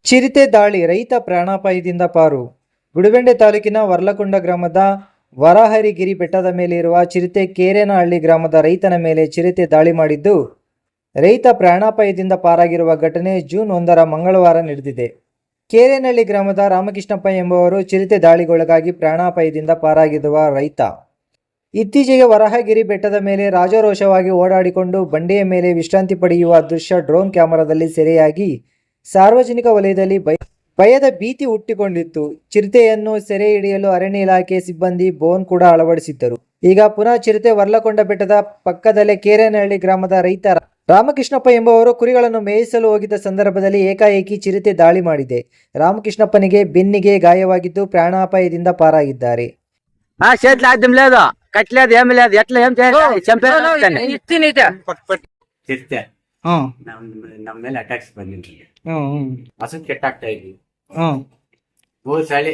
ಚಿರತೆ ದಾಳಿ, ರೈತ ಪ್ರಾಣಾಪಾಯದಿಂದ ಪಾರು. ಗುಡಿಬಂಡೆ ತಾಲೂಕಿನ ವರ್ಲಕೊಂಡ ಗ್ರಾಮದ ವರಹರಿಗಿರಿ ಬೆಟ್ಟದ ಮೇಲೆ ಇರುವ ಚಿರತೆ ಕೇರೇನಹಳ್ಳಿ ಗ್ರಾಮದ ರೈತನ ಮೇಲೆ ಚಿರತೆ ದಾಳಿ ಮಾಡಿದ್ದು, ರೈತ ಪ್ರಾಣಾಪಾಯದಿಂದ ಪಾರಾಗಿರುವ ಘಟನೆ ಜೂನ್ 1 ಮಂಗಳವಾರ ನಡೆದಿದೆ. ಕೇರೇನಹಳ್ಳಿ ಗ್ರಾಮದ ರಾಮಕೃಷ್ಣಪ್ಪ ಎಂಬುವರು ಚಿರತೆ ದಾಳಿಗೊಳಗಾಗಿ ಪ್ರಾಣಾಪಾಯದಿಂದ ಪಾರಾಗಿರುವ ರೈತ. ಇತ್ತೀಚೆಗೆ ವರಹಗಿರಿ ಬೆಟ್ಟದ ಮೇಲೆ ರಾಜಾರೋಷವಾಗಿ ಓಡಾಡಿಕೊಂಡು ಬಂಡೆಯ ಮೇಲೆ ವಿಶ್ರಾಂತಿ ಪಡೆಯುವ ದೃಶ್ಯ ಡ್ರೋನ್ ಕ್ಯಾಮೆರಾದಲ್ಲಿ ಸೆರೆಯಾಗಿ ಸಾರ್ವಜನಿಕ ವಲಯದಲ್ಲಿ ಭಯದ ಭೀತಿ ಹುಟ್ಟಿಕೊಂಡಿತ್ತು. ಚಿರತೆಯನ್ನು ಸೆರೆ ಹಿಡಿಯಲು ಅರಣ್ಯ ಇಲಾಖೆ ಸಿಬ್ಬಂದಿ ಬೋನ್ ಕೂಡ ಅಳವಡಿಸಿದ್ದರು. ಈಗ ಪುನಃ ಚಿರತೆ ವರ್ಲಕೊಂಡ ಬೆಟ್ಟದ ಪಕ್ಕದಲ್ಲೇ ಕೇರೇನಹಳ್ಳಿ ಗ್ರಾಮದ ರೈತ ರಾಮಕೃಷ್ಣಪ್ಪ ಎಂಬುವರು ಕುರಿಗಳನ್ನು ಮೇಯಿಸಲು ಹೋಗಿದ್ದ ಸಂದರ್ಭದಲ್ಲಿ ಏಕಾಏಕಿ ಚಿರತೆ ದಾಳಿ ಮಾಡಿದೆ. ರಾಮಕೃಷ್ಣಪ್ಪನಿಗೆ ಬೆನ್ನಿಗೆ ಗಾಯವಾಗಿದ್ದು ప్రాణాపాయದಿಂದ పారాగిದ್ದಾರೆ. ನಮ್ಮ ಮೇಲೆ ಅಟ್ಯಾಕ್ಸ್ ಬಂದಿದ್ರಿ. ಹಸು ಕೆಟ್ಟಾಗ್ತಾ ಇದ್ವಿ. 3 ಸಲ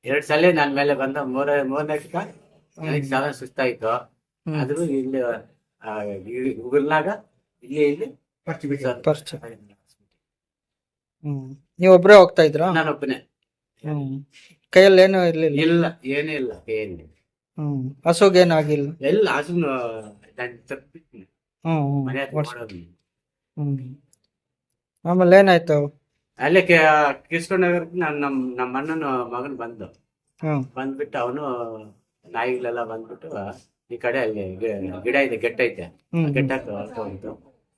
2 ಸಲ ನನ್ನ ಮೇಲೆ ಬಂದ. ಮೂರನೇ ನನಗೆ ಸುಸ್ತಾಯ್ತು. ಆದ್ರೂ ಇಲ್ಲಿ ಉಗುರ್ನಾಗ ಇಲ್ಲಿ ನೀವು ಒಬ್ಬರೇ ಹೋಗ್ತಾ ಇದ್ರ? ನಾನು ಒಬ್ಬನೇ. ಕೈಯಲ್ಲಿ ಏನೂ ಇರ್ಲಿಲ್ಲ? ಇಲ್ಲ, ಏನೂ ಇಲ್ಲ, ಏನಿಲ್ಲ. ಹಸುಗೇನು ಆಗಿಲ್ಲ? ಎಲ್ಲ ಹಸು ತಪ್ಪಿತ್ತು. ಮನೆ ಮಾಡೋದು. ಆಮೇಲೆ ಏನಾಯ್ತು? ಅಲ್ಲೇ ಕಿಸ್ಕೊಂಡೋಗಕ್ಕೆ ನಮ್ಮ ಅಣ್ಣನ ಮಗನ್ ಬಂದ್ಬಿಟ್ಟು ಅವನು ನಾಯಿಗಳೆಲ್ಲ ಬಂದ್ಬಿಟ್ಟು ಈ ಕಡೆ ಅಲ್ಲಿ ಗಿಡ ಇದೆ, ಗೆಟ್ಟ ಐತೆ, ಗೆಟ್ಟಕ್ಕೆ ಹೋಗಿತ್ತು.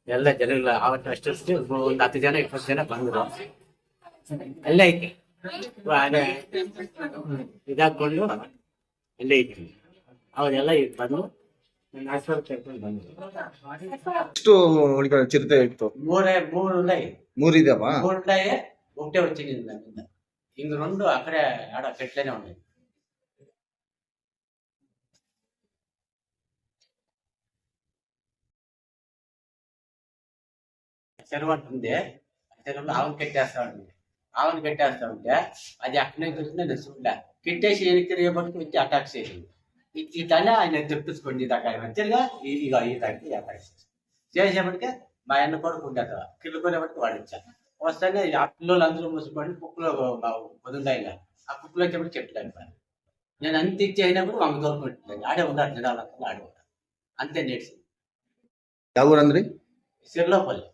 ಎಲ್ಲ ಜನಗಳ ಅವತ್ತು ಅಷ್ಟಷ್ಟು ಒಂದು 10 ಜನ 20 ಜನ ಬಂದ್ರು. ಅಲ್ಲೇ ಐತೆ ಇದಾಕೊಂಡು ಅಲ್ಲೇ ಇತ್ತು. ಅವರೆಲ್ಲ ಬಂದು ಎಷ್ಟು ಚಿರತೆ ಇತ್ತು? ಮೂರಿದೆಯಪ್ಪ. ఒకటే వచ్చింది. ఇంక 2 అక్కడే ఆడ చెట్లనే ఉన్నాయి. చెరువు అంటుంది. చెరువులో ఆవును కట్టేస్తా ఉంటే అది అక్కడనే దొరికింది. నేను చూడలే. కిట్టేసి వెనక్కి రేపటికి వచ్చి అటాక్ చేసింది. ఇట్లనే ఆయన తెప్పించుకోండి మంచిగా ఇదిగా ఈ తగ్గి అటాక్ చేసేపటికే మా అన్న కొడుకు ఉండేది. కిల్లుకునేపటికి వాడిచ్చాను. వస్తేనే ఆ పిల్లలు అందరూ మూసుకొని కుక్కలో వదులుతాయిలా. ఆ కుక్కలో వచ్చేప్పుడు చెట్లు అయిపోయాను. నేను అంత ఇచ్చి అయినప్పుడు వంగ దొరుకుంటుంది. ఆడే ఉన్నారు జనాలంతా ఆడే ఉన్నారు. అంతే నేర్చింది. ఎవరందరి సిర్లోపల్లి.